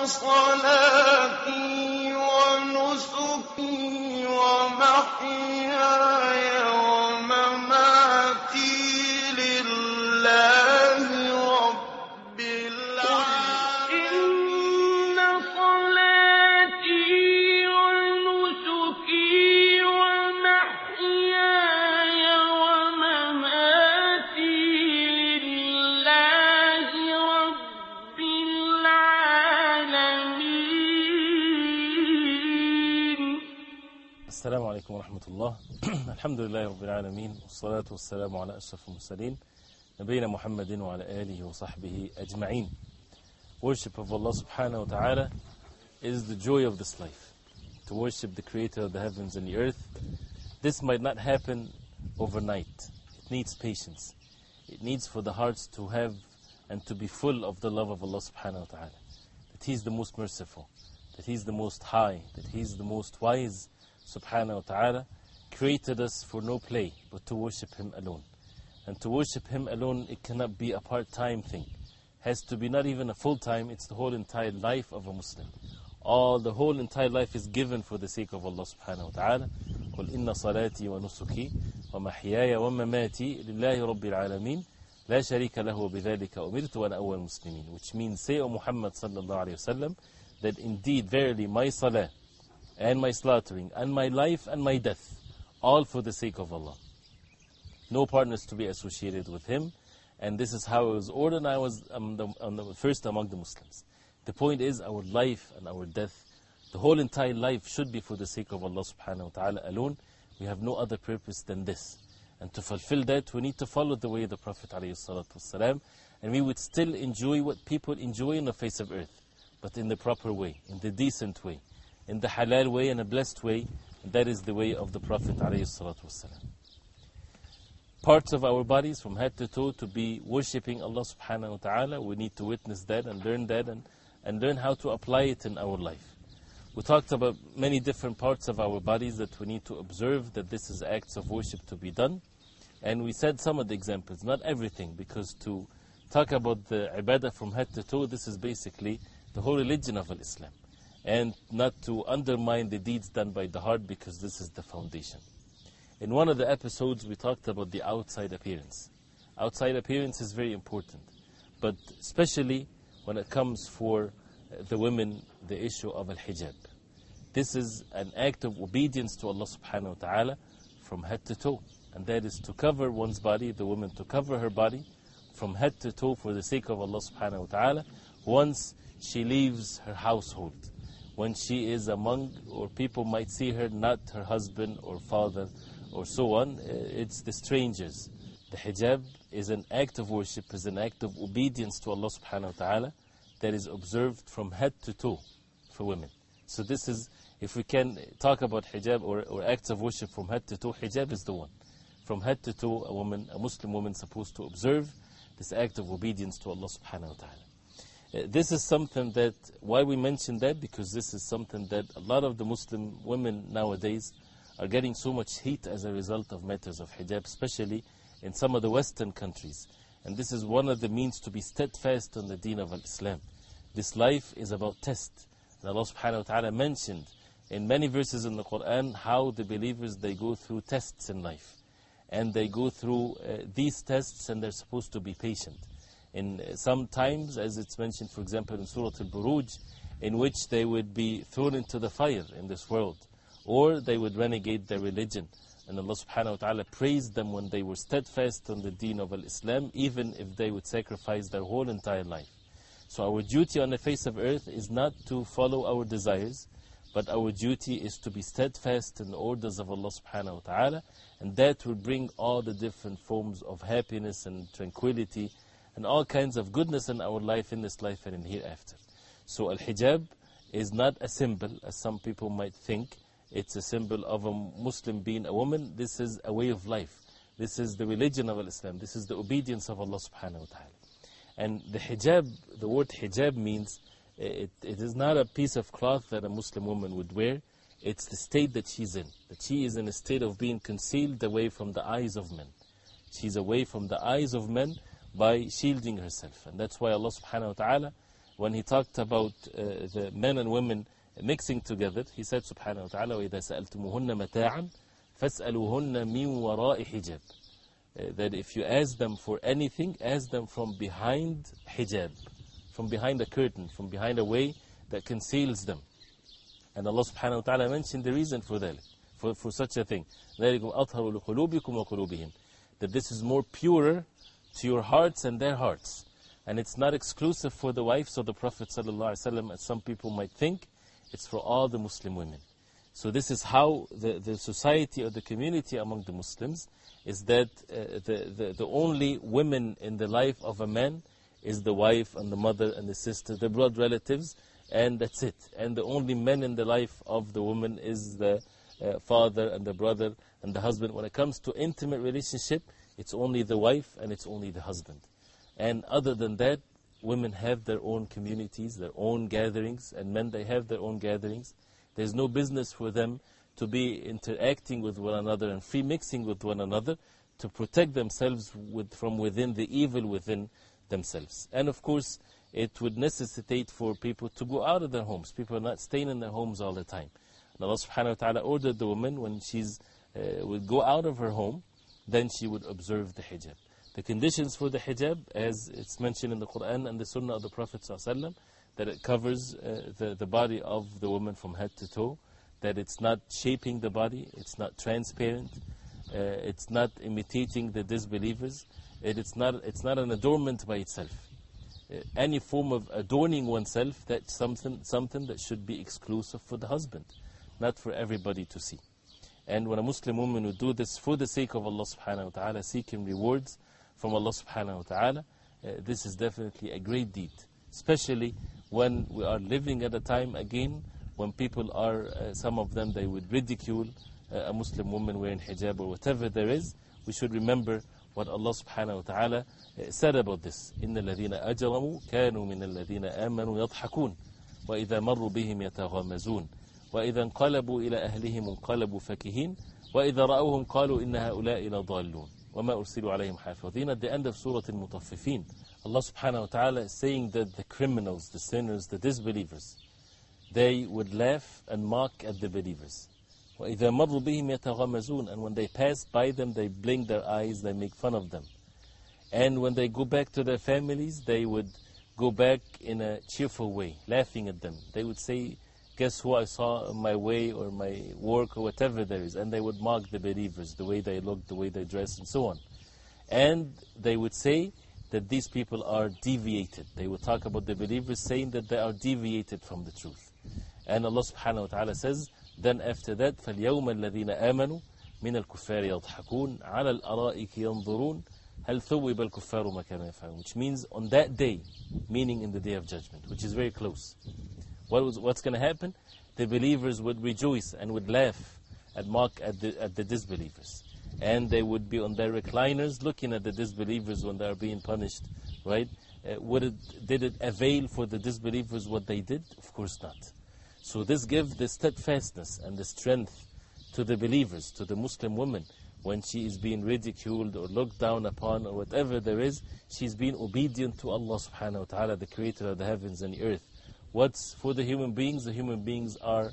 صلاتي ونسكي ومحياي ومماتي لله رب العالمين إن صلاتي ونسكي ومحياي ومماتي لله رب العالمين. السلام عليكم ورحمة الله. الحمد لله رب العالمين، والصلاة والسلام على أشرف المرسلين نبينا محمد وعلى آله وصحبه أجمعين. Worship of Allah subhanahu wa ta'ala is the joy of this life. To worship the creator of the heavens and the earth, this might not happen overnight. It needs patience. It needs for the hearts to have and to be full of the love of Allah subhanahu wa ta'ala. That He is the most merciful, that He is the most high, that He is the most wise subhanahu wa ta'ala, created us for no play but to worship Him alone. And to worship Him alone, it cannot be a part-time thing. Has to be not even a full-time, it's the whole entire life of a Muslim. The whole entire life is given for the sake of Allah subhanahu wa ta'ala. قُلْ إِنَّ صَلَاتِي وَنُسُكِي وَمَحْيَايَ وَمَمَاتِي لِلَّهِ رَبِّ الْعَالَمِينَ لَا شَرِيكَ لَهُ وَبِذَلِكَ أُمِرْتُ وَأَنَا أَوَّلُ الْمُسْلِمِينَ. Which means, say, O Muhammad sallallahu alayhi wa sallam, that indeed, verily, my salah and my slaughtering and my life and my death, all for the sake of Allah. No partners to be associated with Him. And this is how it was ordered, and I was the first among the Muslims. The point is, our life and our death, the whole entire life should be for the sake of Allah subhanahu wa ta'ala alone. We have no other purpose than this. And to fulfill that, we need to follow the way of the Prophet alayhi salatu wasalam, and we would still enjoy what people enjoy on the face of earth, but in the proper way, in the decent way, in the halal way and a blessed way. And that is the way of the Prophet alayhi salatu wasalam. Parts of our bodies from head to toe to be worshipping Allah subhanahu wa ta'ala. We need to witness that and learn that and learn how to apply it in our life. We talked about many different parts of our bodies that we need to observe, that this is acts of worship to be done. And we said some of the examples, not everything, because to talk about the ibadah from head to toe, this is basically the whole religion of Islam. And not to undermine the deeds done by the heart, because this is the foundation. In one of the episodes, we talked about the outside appearance. Outside appearance is very important, but especially when it comes for the women, the issue of al-hijab. This is an act of obedience to Allah subhanahu wa ta'ala from head to toe, and that is to cover one's body, the woman to cover her body from head to toe for the sake of Allah subhanahu wa ta'ala once she leaves her household. When she is among, or people might see her, not her husband or father or so on, it's the strangers. The hijab is an act of worship, is an act of obedience to Allah subhanahu wa ta'ala that is observed from head to toe for women. So this is, if we can talk about hijab or acts of worship from head to toe, hijab is the one. From head to toe, a Muslim woman is supposed to observe this act of obedience to Allah subhanahu wa ta'ala. This is something that, why we mention that, because this is something that a lot of the Muslim women nowadays are getting so much heat as a result of matters of hijab, especially in some of the Western countries. And this is one of the means to be steadfast on the deen of Islam. This life is about test. And Allah subhanahu wa ta'ala mentioned in many verses in the Qur'an how the believers, they go through tests in life. And they go through these tests, and they're supposed to be patient. In some times, as it's mentioned, for example, in Surah Al-Buruj, in which they would be thrown into the fire in this world, or they would renegade their religion. And Allah subhanahu wa ta'ala praised them when they were steadfast on the deen of Islam, even if they would sacrifice their whole entire life. So our duty on the face of earth is not to follow our desires, but our duty is to be steadfast in the orders of Allah subhanahu wa ta'ala, and that will bring all the different forms of happiness and tranquility and all kinds of goodness in our life, in this life and in hereafter. So al-hijab is not a symbol, as some people might think. It's a symbol of a Muslim being a woman. This is a way of life. This is the religion of Islam. This is the obedience of Allah subhanahu wa ta'ala. And the hijab, the word hijab means, it is not a piece of cloth that a Muslim woman would wear. It's the state that she's in. That she is in a state of being concealed away from the eyes of men. She's away from the eyes of men by shielding herself. And that's why Allah subhanahu wa ta'ala, when he talked about the men and women mixing together, he said subhanahu wa ta'ala, وَإِذَا سَأَلْتُمُهُنَّ مَتَاعًا فَاسْأَلُوهُنَّ مِنْ وَرَاءِ حِجَابٍ. That if you ask them for anything, ask them from behind hijab, from behind a curtain, from behind a way that conceals them. And Allah subhanahu wa ta'ala mentioned the reason for that, for such a thing. ذَلِكُمْ أَطْهَرُ لِقُلُوبِكُمْ وَقُلُوبِهِمْ. That this is more purer to your hearts and their hearts. And it's not exclusive for the wives of the Prophet sallallahu alaihi wasallam, as some people might think. It's for all the Muslim women. So this is how the society or the community among the Muslims is, that the only women in the life of a man is the wife and the mother and the sister, the blood relatives, and that's it. And the only men in the life of the woman is the father and the brother and the husband. When it comes to intimate relationship, it's only the wife and it's only the husband. And other than that, women have their own communities, their own gatherings, and men, they have their own gatherings. There's no business for them to be interacting with one another and free mixing with one another to protect themselves from within the evil within themselves. And of course, it would necessitate for people to go out of their homes. People are not staying in their homes all the time. And Allah subhanahu wa ta'ala ordered the woman, when she's would go out of her home, then she would observe the hijab. The conditions for the hijab, as it's mentioned in the Qur'an and the Sunnah of the Prophet ﷺ, that it covers the body of the woman from head to toe, that it's not shaping the body, it's not transparent, it's not imitating the disbelievers, it's not an adornment by itself. Any form of adorning oneself, that's something that should be exclusive for the husband, not for everybody to see. And when a Muslim woman would do this for the sake of Allah subhanahu wa ta'ala, seeking rewards from Allah subhanahu wa ta'ala, this is definitely a great deed. Especially when we are living at a time, again, when people are, some of them, they would ridicule a Muslim woman wearing hijab or whatever there is. We should remember what Allah subhanahu wa ta'ala said about this. إِنَّ الَّذِينَ أَجْرَمُوا كَانُوا مِنَ الَّذِينَ آمَنُوا يَضْحَكُونَ وَإِذَا مَرُّوا بِهِمْ يَتَغَامَزُونَ وإذا انقلبوا إلى أهلهم انقلبوا فكهين وإذا رأوهم قالوا إن هؤلاء لضالون وما أرسلوا عليهم حافظين. At the end of Surah Al-Mutaffifin, Allah subhanahu wa ta'ala is saying that the criminals, the sinners, the disbelievers, they would laugh and mock at the believers. وإذا مروا بهم يتغامزون. And when they pass by them, they blink their eyes, they make fun of them. And when they go back to their families, they would go back in a cheerful way, laughing at them. They would say, guess who I saw on my way or my work or whatever there is. And they would mock the believers, the way they look, the way they dress, and so on. And they would say that these people are deviated. They would talk about the believers, saying that they are deviated from the truth. And Allah subhanahu wa ta'ala says, then after that, فَالْيَوْمَ الَّذِينَ آمَنُوا مِنَ الْكُفَّارِ يَضْحَكُونَ عَلَى الْأَرَائِكِ يَنْظُرُونَ هَلْ ثُوِّبَ الْكُفَّارُ مَا كَانُوا يَفْعَلُونَ. Which means on that day, meaning in the day of judgment, which is very close. What's going to happen? The believers would rejoice and would laugh and mock at the disbelievers. And they would be on their recliners looking at the disbelievers when they are being punished, right? Did it avail for the disbelievers what they did? Of course not. So this gives the steadfastness and the strength to the believers, to the Muslim woman. When she is being ridiculed or looked down upon or whatever there is, she's being obedient to Allah subhanahu wa ta'ala, the creator of the heavens and the earth. What's for the human beings are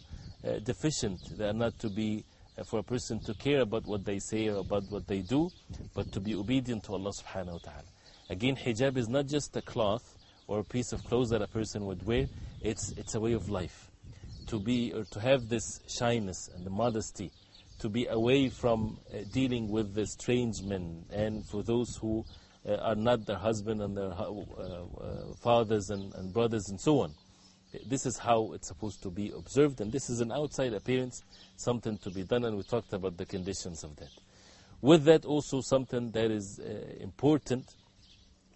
deficient. They are not to be for a person to care about what they say or about what they do, but to be obedient to Allah subhanahu wa ta'ala. Again, hijab is not just a cloth or a piece of clothes that a person would wear. It's a way of life. To be or to have this shyness and the modesty, to be away from dealing with the strange men, and for those who are not their husband and their fathers and brothers and so on. This is how it's supposed to be observed, and this is an outside appearance, something to be done, and we talked about the conditions of that. With that, also something that is important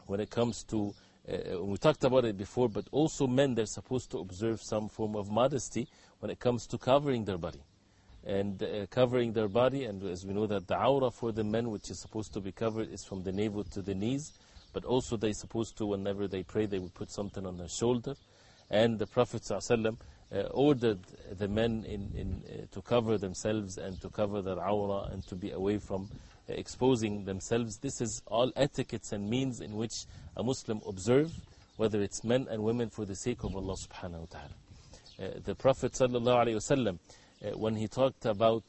when it comes to, we talked about it before, but also men, they're supposed to observe some form of modesty when it comes to covering their body. And covering their body, and as we know that the awrah for the men, which is supposed to be covered, is from the navel to the knees, but also they're supposed to, whenever they pray, they would put something on their shoulder. And the Prophet ﷺ ordered the men to cover themselves and to cover their awrah and to be away from exposing themselves. This is all etiquettes and means in which a Muslim observe whether it's men and women, for the sake of Allah subhanahu wa ta'ala. The Prophet sallallahu alayhi wasallam, when he talked about,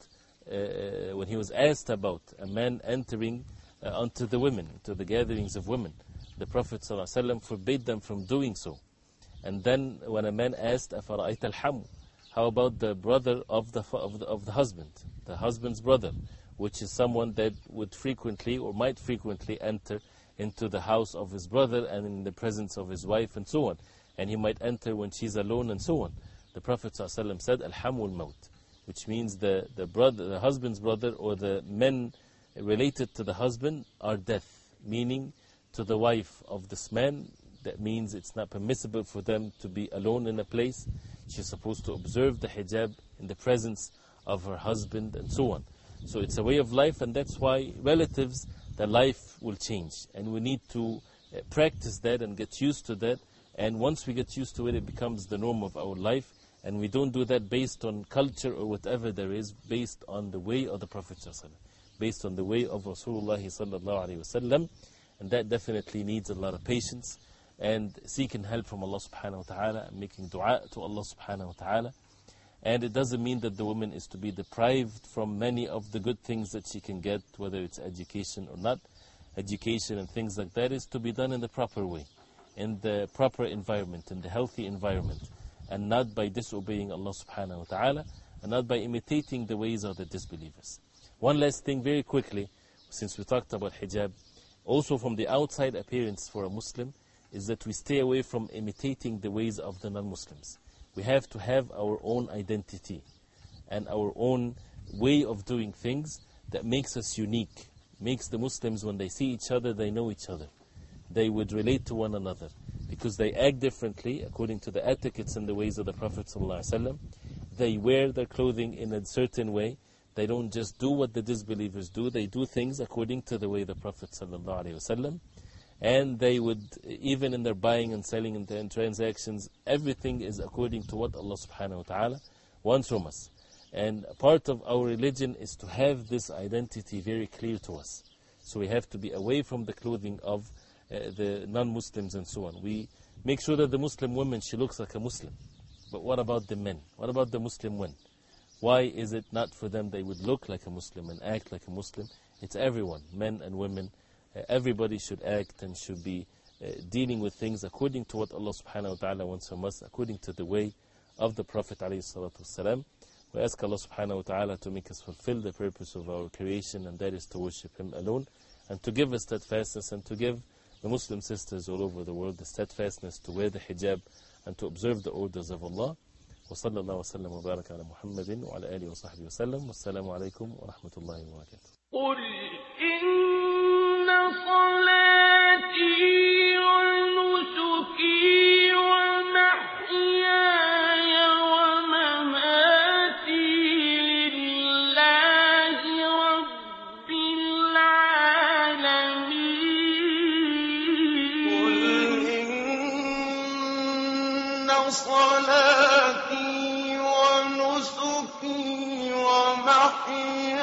when he was asked about a man entering onto the women, to the gatherings of women, the Prophet sallallahu alayhi wasallam forbade them from doing so. And then when a man asked, أَفَرَأَيْتَ الْحَمُ, how about the brother of the husband, the husband's brother, which is someone that would frequently or might frequently enter into the house of his brother and in the presence of his wife and so on. And he might enter when she's alone and so on. The Prophet ﷺ said, Al-Hamu al-Maut, which means the husband's brother or the men related to the husband are death, meaning to the wife of this man. That means it's not permissible for them to be alone in a place. She's supposed to observe the hijab in the presence of her husband and so on. So it's a way of life, and that's why relatives, their life will change. And we need to practice that and get used to that. And once we get used to it, it becomes the norm of our life. And we don't do that based on culture or whatever there is, based on the way of the Prophet ﷺ, based on the way of Rasulullah sallallahu alaihi wasallam. And that definitely needs a lot of patience and seeking help from Allah subhanahu wa ta'ala and making dua to Allah subhanahu wa ta'ala. And it doesn't mean that the woman is to be deprived from many of the good things that she can get, whether it's education or not. Education and things like that is to be done in the proper way, in the proper environment, in the healthy environment, and not by disobeying Allah subhanahu wa ta'ala, and not by imitating the ways of the disbelievers. One last thing very quickly, since we talked about hijab, also from the outside appearance for a Muslim, is that we stay away from imitating the ways of the non-Muslims. We have to have our own identity and our own way of doing things that makes us unique, makes the Muslims, when they see each other, they know each other. They would relate to one another because they act differently according to the etiquettes and the ways of the Prophet ﷺ. They wear their clothing in a certain way. They don't just do what the disbelievers do. They do things according to the way of the Prophet ﷺ. And they would, even in their buying and selling and their transactions, everything is according to what Allah subhanahu wa ta'ala wants from us. And part of our religion is to have this identity very clear to us. So we have to be away from the clothing of the non-Muslims and so on. We make sure that the Muslim woman, she looks like a Muslim. But what about the men? What about the Muslim men? Why is it not for them they would look like a Muslim and act like a Muslim? It's everyone, men and women. Everybody should act and should be dealing with things according to what Allah subhanahu wa ta'ala wants from us, according to the way of the Prophet alayhi salatu wasalam. We ask Allah subhanahu wa ta'ala to make us fulfill the purpose of our creation, and that is to worship Him alone, and to give us steadfastness, and to give the Muslim sisters all over the world the steadfastness to wear the hijab and to observe the orders of Allah. وصلى الله وسلم وبارك على محمد وعلى آله وصحبه وسلم والسلام عليكم ورحمة الله وبركاته. قل إن صلاتي ونسكي ومحياي ومماتي لله رب العالمين. قل إن صلاتي ونسكي ومحياي